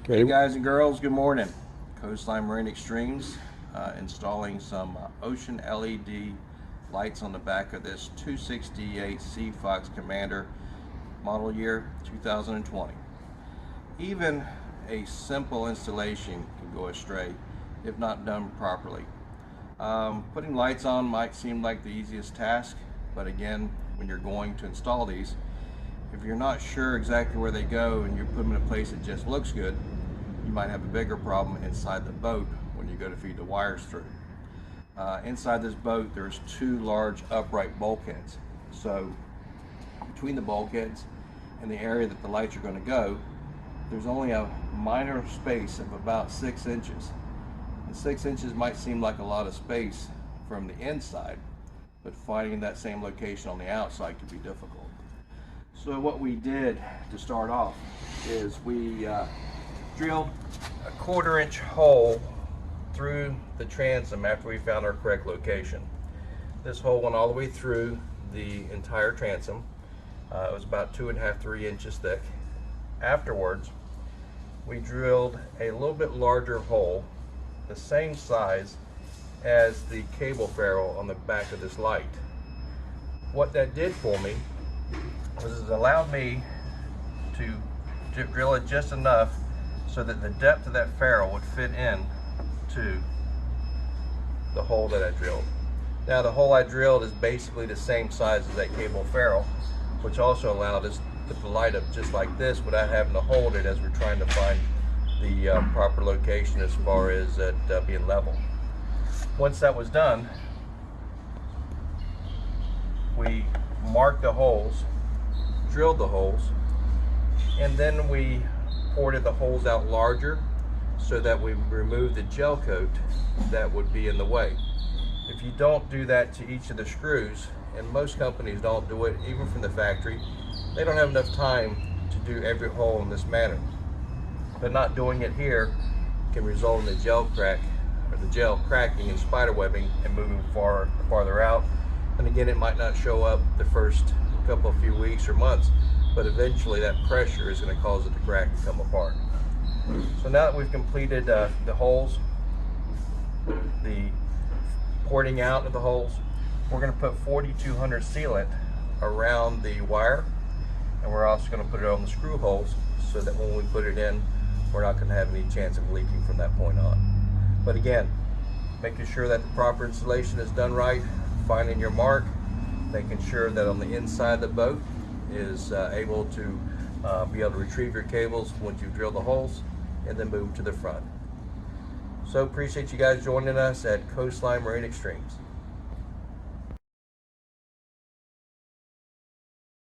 Hey guys and girls, good morning. Coastline Marine Extremes installing some ocean LED lights on the back of this 268 Sea Fox Commander model year 2020. Even a simple installation can go astray if not done properly. Putting lights on might seem like the easiest task, but again, when you're going to install these, if you're not sure exactly where they go and you put them in a place that just looks good, you might have a bigger problem inside the boat when you go to feed the wires through. Inside this boat, there's two large upright bulkheads. So between the bulkheads and the area that the lights are going to go, there's only a minor space of about 6 inches. And 6 inches might seem like a lot of space from the inside, but finding that same location on the outside could be difficult. So what we did to start off is we drilled a 1/4 inch hole through the transom after we found our correct location. This hole went all the way through the entire transom. It was about 2.5 to 3 inches thick. Afterwards, we drilled a little bit larger hole, the same size as the cable ferrule on the back of this light. What that did for me was it allowed me to drill it just enough so that the depth of that ferrule would fit in to the hole that I drilled. Now the hole I drilled is basically the same size as that cable ferrule, which also allowed us to put the light up just like this without having to hold it as we're trying to find the proper location as far as it being level. Once that was done, we marked the holes, drilled the holes, and then we ported the holes out larger so that we remove the gel coat that would be in the way. If you don't do that to each of the screws, and most companies don't do it even from the factory, they don't have enough time to do every hole in this manner. But not doing it here can result in the gel crack or the gel cracking and spider webbing and moving farther out. And again, it might not show up the first few weeks or months, but eventually that pressure is going to cause it to crack and come apart. So now that we've completed the holes, the porting out of the holes, we're going to put 4200 sealant around the wire, and we're also going to put it on the screw holes so that when we put it in, we're not going to have any chance of leaking from that point on. But again, making sure that the proper installation is done right, finding your mark, making sure that on the inside of the boat is able to be able to retrieve your cables once you drill the holes, and then move to the front. So appreciate you guys joining us at Coastline Marine Extremes.